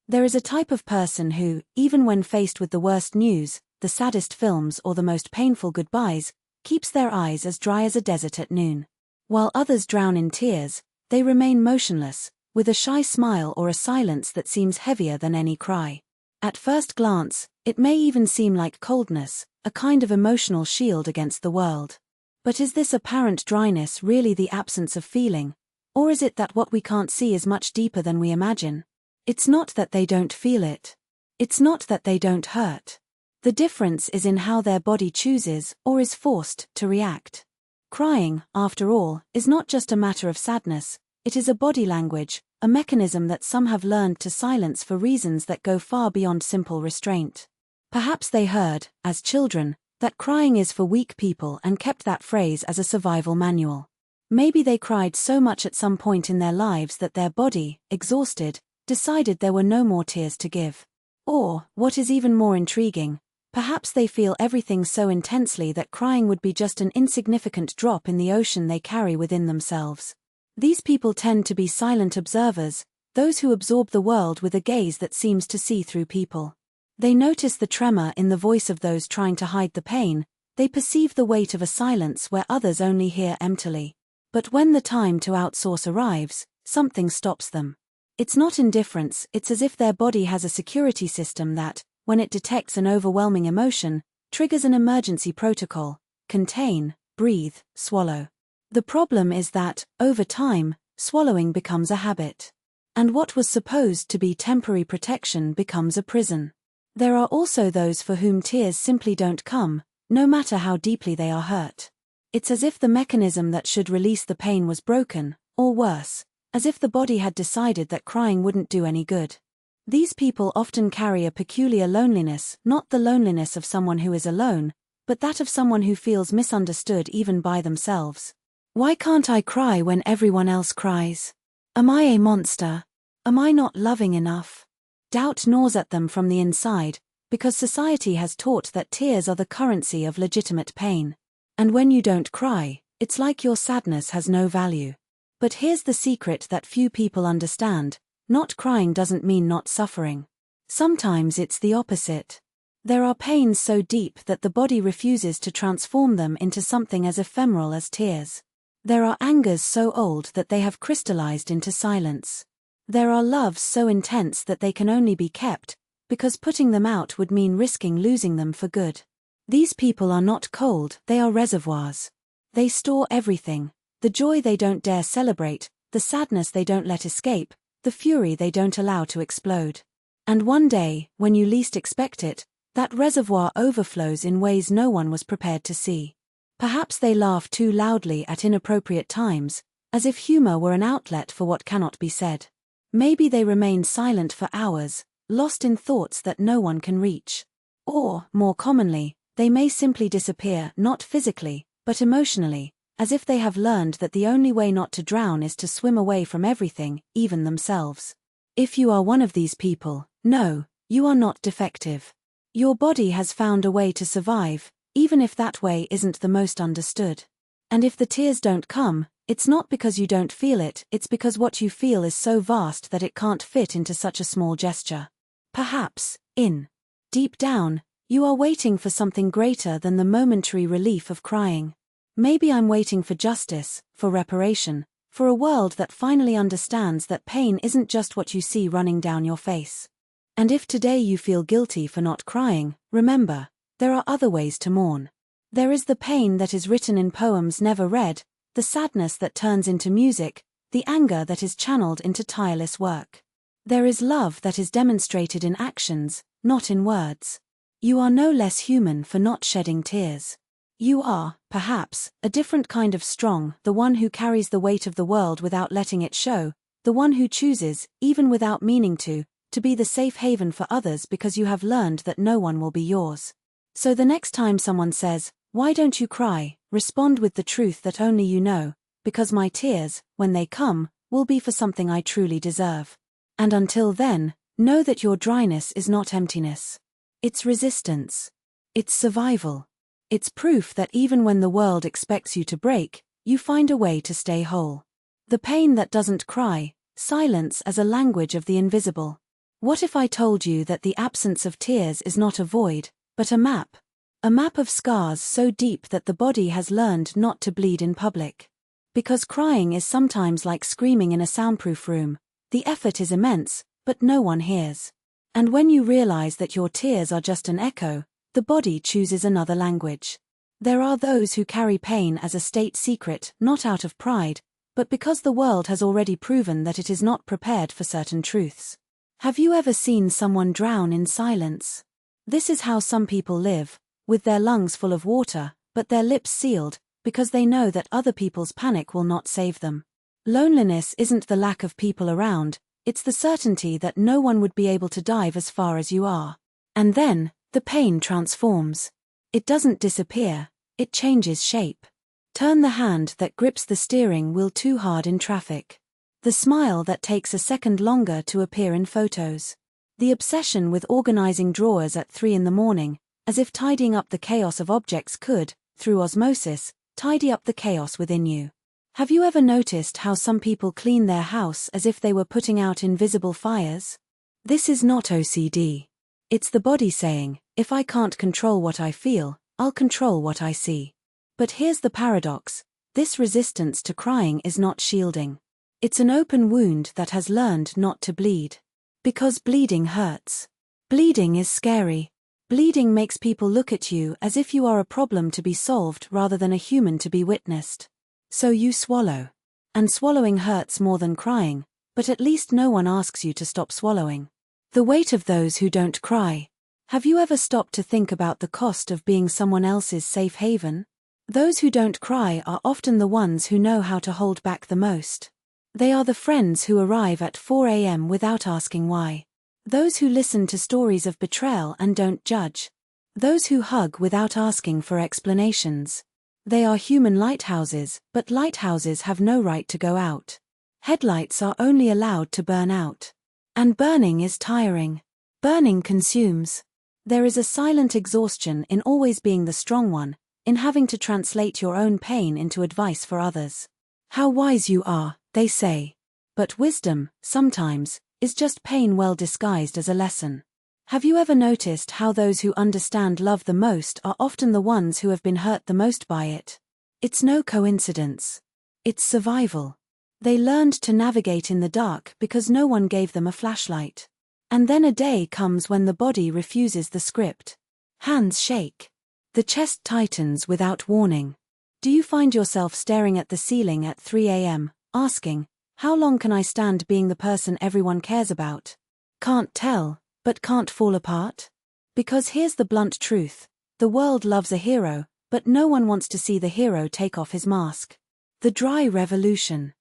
There is a type of person who, even when faced with the worst news, the saddest films or the most painful goodbyes, keeps their eyes as dry as a desert at noon. While others drown in tears, they remain motionless, with a shy smile or a silence that seems heavier than any cry. At first glance, it may even seem like coldness, a kind of emotional shield against the world. But is this apparent dryness really the absence of feeling? Or is it that what we can't see is much deeper than we imagine? It's not that they don't feel it. It's not that they don't hurt. The difference is in how their body chooses, or is forced, to react. Crying, after all, is not just a matter of sadness, it is a body language, a mechanism that some have learned to silence for reasons that go far beyond simple restraint. Perhaps they heard, as children, that crying is for weak people and kept that phrase as a survival manual. Maybe they cried so much at some point in their lives that their body, exhausted, decided there were no more tears to give. Or, what is even more intriguing, perhaps they feel everything so intensely that crying would be just an insignificant drop in the ocean they carry within themselves. These people tend to be silent observers, those who absorb the world with a gaze that seems to see through people. They notice the tremor in the voice of those trying to hide the pain, they perceive the weight of a silence where others only hear emptily. But when the time to outsource arrives, something stops them. It's not indifference, it's as if their body has a security system that, when it detects an overwhelming emotion, triggers an emergency protocol: contain, breathe, swallow. The problem is that, over time, swallowing becomes a habit. And what was supposed to be temporary protection becomes a prison. There are also those for whom tears simply don't come, no matter how deeply they are hurt. It's as if the mechanism that should release the pain was broken, or worse, as if the body had decided that crying wouldn't do any good. These people often carry a peculiar loneliness, not the loneliness of someone who is alone, but that of someone who feels misunderstood even by themselves. Why can't I cry when everyone else cries? Am I a monster? Am I not loving enough? Doubt gnaws at them from the inside, because society has taught that tears are the currency of legitimate pain. And when you don't cry, it's like your sadness has no value. But here's the secret that few people understand: not crying doesn't mean not suffering. Sometimes it's the opposite. There are pains so deep that the body refuses to transform them into something as ephemeral as tears. There are angers so old that they have crystallized into silence. There are loves so intense that they can only be kept, because putting them out would mean risking losing them for good. These people are not cold, they are reservoirs. They store everything: the joy they don't dare celebrate, the sadness they don't let escape, the fury they don't allow to explode. And one day, when you least expect it, that reservoir overflows in ways no one was prepared to see. Perhaps they laugh too loudly at inappropriate times, as if humor were an outlet for what cannot be said. Maybe they remain silent for hours, lost in thoughts that no one can reach. Or, more commonly, they may simply disappear, not physically, but emotionally, as if they have learned that the only way not to drown is to swim away from everything, even themselves. If you are one of these people, no, you are not defective. Your body has found a way to survive, even if that way isn't the most understood. And if the tears don't come, it's not because you don't feel it, it's because what you feel is so vast that it can't fit into such a small gesture. Perhaps, deep down, you are waiting for something greater than the momentary relief of crying. Maybe I'm waiting for justice, for reparation, for a world that finally understands that pain isn't just what you see running down your face. And if today you feel guilty for not crying, remember, there are other ways to mourn. There is the pain that is written in poems never read, the sadness that turns into music, the anger that is channeled into tireless work. There is love that is demonstrated in actions, not in words. You are no less human for not shedding tears. You are, perhaps, a different kind of strong, the one who carries the weight of the world without letting it show, the one who chooses, even without meaning to be the safe haven for others because you have learned that no one will be yours. So the next time someone says, "Why don't you cry?" respond with the truth that only you know: because my tears, when they come, will be for something I truly deserve. And until then, know that your dryness is not emptiness. It's resistance. It's survival. It's proof that even when the world expects you to break, you find a way to stay whole. The pain that doesn't cry, silence as a language of the invisible. What if I told you that the absence of tears is not a void, but a map? A map of scars so deep that the body has learned not to bleed in public. Because crying is sometimes like screaming in a soundproof room. The effort is immense, but no one hears. And when you realize that your tears are just an echo, the body chooses another language. There are those who carry pain as a state secret, not out of pride, but because the world has already proven that it is not prepared for certain truths. Have you ever seen someone drown in silence? This is how some people live, with their lungs full of water, but their lips sealed, because they know that other people's panic will not save them. Loneliness isn't the lack of people around, it's the certainty that no one would be able to dive as far as you are. And then, the pain transforms. It doesn't disappear, it changes shape. Turn the hand that grips the steering wheel too hard in traffic. The smile that takes a second longer to appear in photos. The obsession with organizing drawers at 3 a.m, as if tidying up the chaos of objects could, through osmosis, tidy up the chaos within you. Have you ever noticed how some people clean their house as if they were putting out invisible fires? This is not OCD. It's the body saying, if I can't control what I feel, I'll control what I see. But here's the paradox. This resistance to crying is not shielding. It's an open wound that has learned not to bleed. Because bleeding hurts. Bleeding is scary. Bleeding makes people look at you as if you are a problem to be solved rather than a human to be witnessed. So you swallow. And swallowing hurts more than crying, but at least no one asks you to stop swallowing. The weight of those who don't cry. Have you ever stopped to think about the cost of being someone else's safe haven? Those who don't cry are often the ones who know how to hold back the most. They are the friends who arrive at 4 a.m. without asking why. Those who listen to stories of betrayal and don't judge. Those who hug without asking for explanations. They are human lighthouses, but lighthouses have no right to go out. Headlights are only allowed to burn out. And burning is tiring. Burning consumes. There is a silent exhaustion in always being the strong one, in having to translate your own pain into advice for others. How wise you are, they say. But wisdom, sometimes, is just pain well disguised as a lesson. Have you ever noticed how those who understand love the most are often the ones who have been hurt the most by it? It's no coincidence. It's survival. They learned to navigate in the dark because no one gave them a flashlight. And then a day comes when the body refuses the script. Hands shake. The chest tightens without warning. Do you find yourself staring at the ceiling at 3 a.m., asking, how long can I stand being the person everyone cares about? Can't tell, but can't fall apart? Because here's the blunt truth. The world loves a hero, but no one wants to see the hero take off his mask. The dry revolution.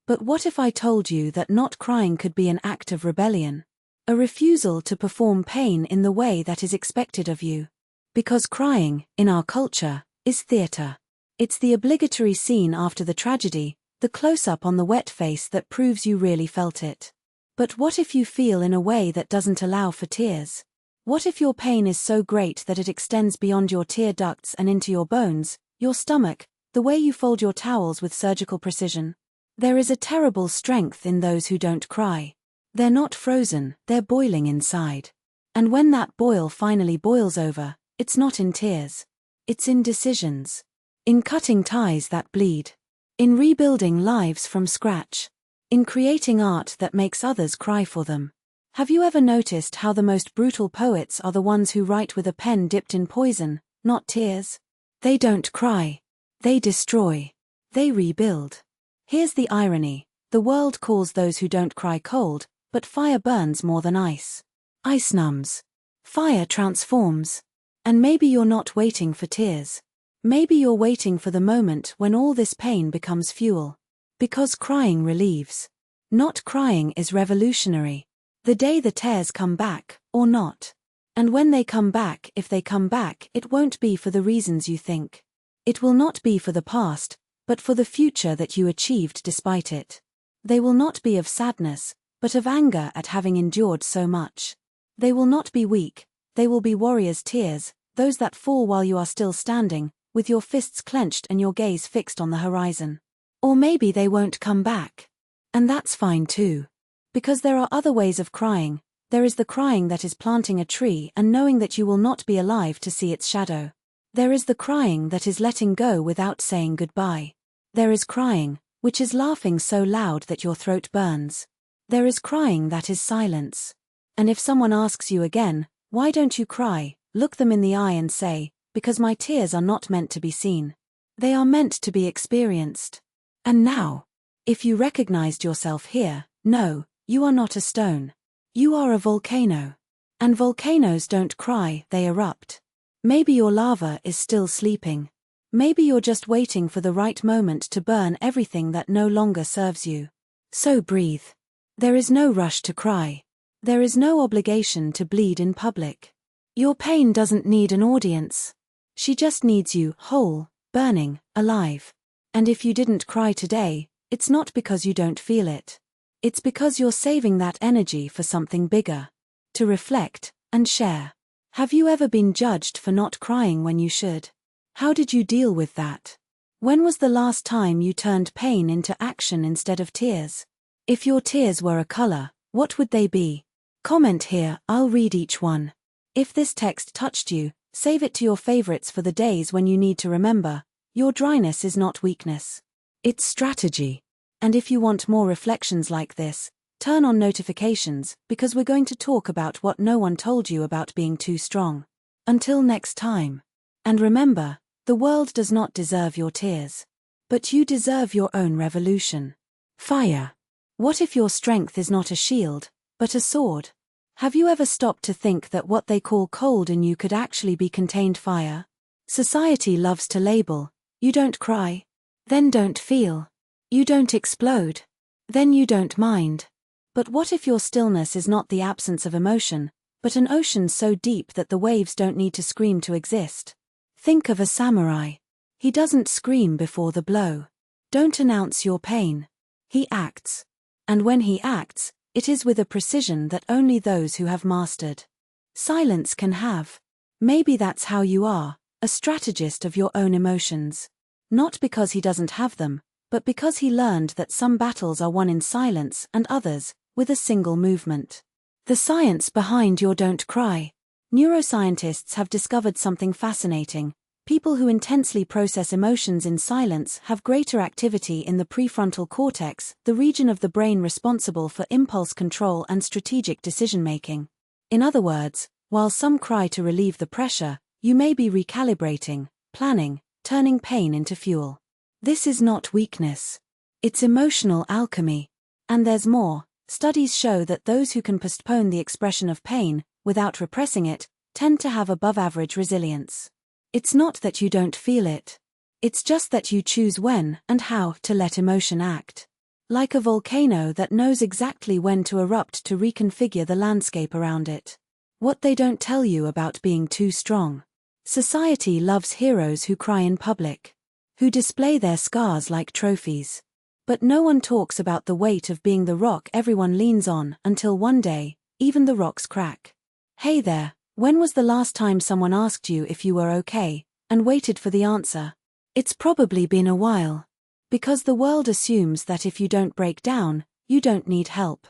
But what if I told you that not crying could be an act of rebellion? A refusal to perform pain in the way that is expected of you. Because crying, in our culture, is theater. It's the obligatory scene after the tragedy, the close-up on the wet face that proves you really felt it. But what if you feel in a way that doesn't allow for tears? What if your pain is so great that it extends beyond your tear ducts and into your bones, your stomach, the way you fold your towels with surgical precision? There is a terrible strength in those who don't cry. They're not frozen, they're boiling inside. And when that boil finally boils over, it's not in tears. It's in decisions. In cutting ties that bleed. In rebuilding lives from scratch. In creating art that makes others cry for them. Have you ever noticed how the most brutal poets are the ones who write with a pen dipped in poison, not tears? They don't cry. They destroy. They rebuild. Here's the irony. The world calls those who don't cry cold, but fire burns more than ice. Ice numbs. Fire transforms. And maybe you're not waiting for tears. Maybe you're waiting for the moment when all this pain becomes fuel. Because crying relieves. Not crying is revolutionary. The day the tears come back, or not. And when they come back, if they come back, it won't be for the reasons you think. It will not be for the past, but for the future that you achieved despite it. They will not be of sadness, but of anger at having endured so much. They will not be weak, they will be warriors' tears, those that fall while you are still standing, with your fists clenched and your gaze fixed on the horizon. Or maybe they won't come back. And that's fine too. Because there are other ways of crying, There is the crying that is planting a tree and knowing that you will not be alive to see its shadow. There is the crying that is letting go without saying goodbye. There is crying, which is laughing so loud that your throat burns. There is crying that is silence. And if someone asks you again, why don't you cry, look them in the eye and say, because my tears are not meant to be seen. They are meant to be experienced. And now, if you recognized yourself here, no, you are not a stone. You are a volcano. And volcanoes don't cry, they erupt. Maybe your lava is still sleeping. Maybe you're just waiting for the right moment to burn everything that no longer serves you. So breathe. There is no rush to cry. There is no obligation to bleed in public. Your pain doesn't need an audience. She just needs you, whole, burning, alive. And if you didn't cry today, it's not because you don't feel it. It's because you're saving that energy for something bigger. To reflect and share. Have you ever been judged for not crying when you should? How did you deal with that? When was the last time you turned pain into action instead of tears? If your tears were a color, what would they be? Comment here, I'll read each one. If this text touched you, save it to your favorites for the days when you need to remember, your dryness is not weakness. It's strategy. And if you want more reflections like this, turn on notifications, because we're going to talk about what no one told you about being too strong. Until next time. And remember, the world does not deserve your tears. But you deserve your own revolution. Fire. What if your strength is not a shield, but a sword? Have you ever stopped to think that what they call cold in you could actually be contained fire? Society loves to label. You don't cry. Then don't feel. You don't explode. Then you don't mind. But what if your stillness is not the absence of emotion, but an ocean so deep that the waves don't need to scream to exist? Think of a samurai. He doesn't scream before the blow. Don't announce your pain. He acts. And when he acts, it is with a precision that only those who have mastered silence can have. Maybe that's how you are, a strategist of your own emotions. Not because he doesn't have them, but because he learned that some battles are won in silence and others, with a single movement. The science behind your don't cry. Neuroscientists have discovered something fascinating. People who intensely process emotions in silence have greater activity in the prefrontal cortex, the region of the brain responsible for impulse control and strategic decision-making. In other words, while some cry to relieve the pressure, you may be recalibrating, planning, turning pain into fuel. This is not weakness. It's emotional alchemy. And there's more. Studies show that those who can postpone the expression of pain, without repressing it, tend to have above-average resilience. It's not that you don't feel it. It's just that you choose when and how to let emotion act. Like a volcano that knows exactly when to erupt to reconfigure the landscape around it. What they don't tell you about being too strong. Society loves heroes who cry in public. Who display their scars like trophies. But no one talks about the weight of being the rock everyone leans on until one day, even the rocks crack. Hey there, when was the last time someone asked you if you were okay, and waited for the answer? It's probably been a while. Because the world assumes that if you don't break down, you don't need help.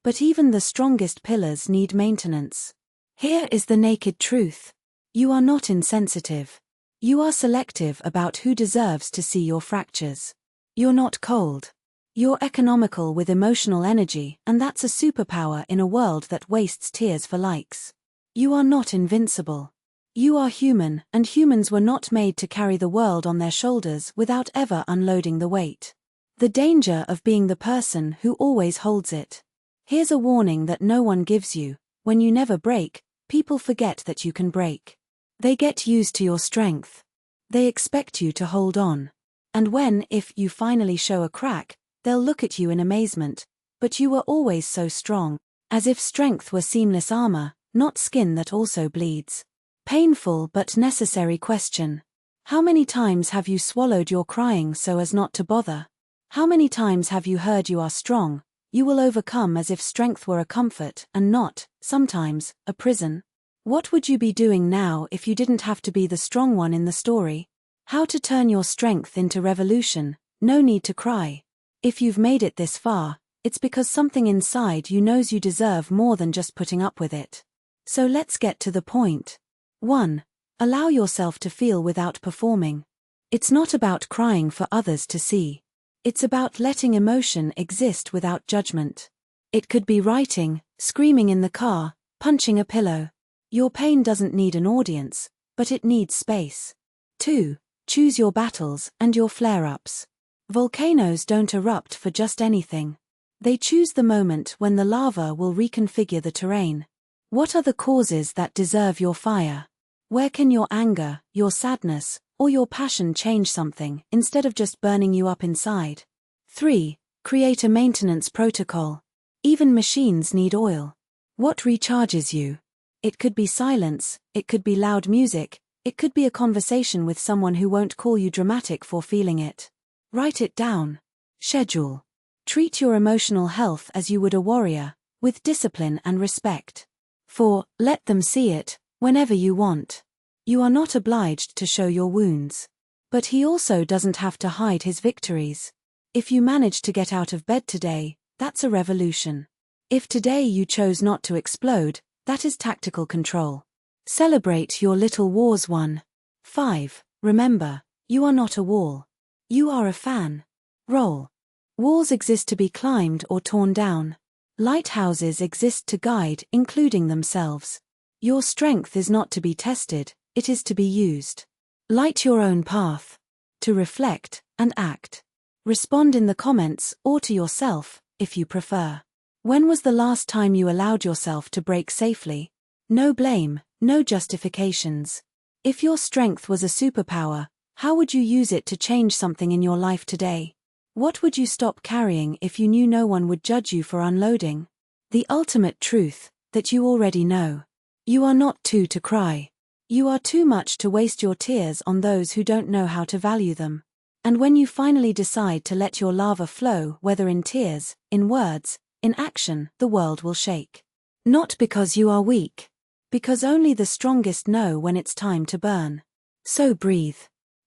But even the strongest pillars need maintenance. Here is the naked truth. You are not insensitive. You are selective about who deserves to see your fractures. You're not cold. You're economical with emotional energy, and that's a superpower in a world that wastes tears for likes. You are not invincible. You are human, and humans were not made to carry the world on their shoulders without ever unloading the weight. The danger of being the person who always holds it. Here's a warning that no one gives you. When you never break, people forget that you can break. They get used to your strength. They expect you to hold on. And if you finally show a crack, they'll look at you in amazement. But you were always so strong, as if strength were seamless armor, not skin that also bleeds. Painful but necessary question. How many times have you swallowed your crying so as not to bother? How many times have you heard you are strong, you will overcome as if strength were a comfort and not, sometimes, a prison? What would you be doing now if you didn't have to be the strong one in the story? How to turn your strength into revolution, no need to cry. If you've made it this far, It's because something inside you knows you deserve more than just putting up with it. So let's get to the point. 1. Allow yourself to feel without performing. It's not about crying for others to see. It's about letting emotion exist without judgment. It could be writing, screaming in the car, punching a pillow. Your pain doesn't need an audience, but it needs space. 2. Choose your battles and your flare-ups. Volcanoes don't erupt for just anything. They choose the moment when the lava will reconfigure the terrain. What are the causes that deserve your fire? Where can your anger, your sadness, or your passion change something instead of just burning you up inside? 3. Create a maintenance protocol. Even machines need oil. What recharges you? It could be silence, it could be loud music, it could be a conversation with someone who won't call you dramatic for feeling it. Write it down. Schedule. Treat your emotional health as you would a warrior, with discipline and respect. 4. Let them see it, whenever you want. You are not obliged to show your wounds. But he also doesn't have to hide his victories. If you manage to get out of bed today, that's a revolution. If today you chose not to explode, that is tactical control. Celebrate your little wars won. 5. Remember, you are not a wall. You are a fan. Roll. Walls exist to be climbed or torn down. Lighthouses exist to guide, including themselves. Your strength is not to be tested, it is to be used. Light your own path. To reflect and act. Respond in the comments or to yourself, if you prefer. When was the last time you allowed yourself to break safely? No blame, no justifications. If your strength was a superpower, how would you use it to change something in your life today? What would you stop carrying if you knew no one would judge you for unloading? The ultimate truth, that you already know. You are not two to cry. You are too much to waste your tears on those who don't know how to value them. And when you finally decide to let your lava flow, whether in tears, in words, in action, the world will shake. Not because you are weak. Because only the strongest know when it's time to burn. So breathe.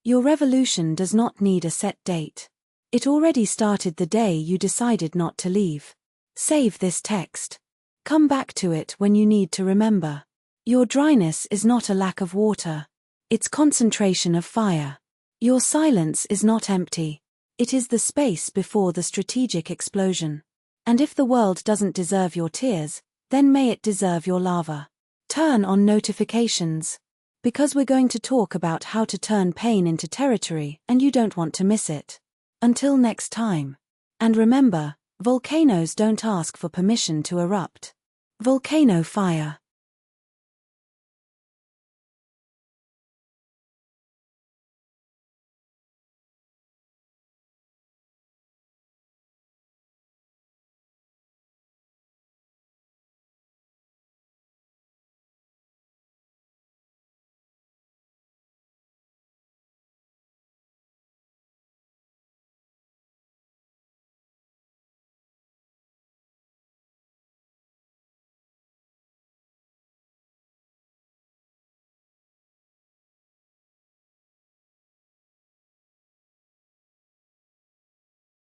Your revolution does not need a set date. It already started the day you decided not to leave. Save this text. Come back to it when you need to remember. Your dryness is not a lack of water. It's concentration of fire. Your silence is not empty. It is the space before the strategic explosion. And if the world doesn't deserve your tears, then may it deserve your lava. Turn on notifications. Because we're going to talk about how to turn pain into territory, and you don't want to miss it. Until next time. And remember, volcanoes don't ask for permission to erupt. Volcano fire.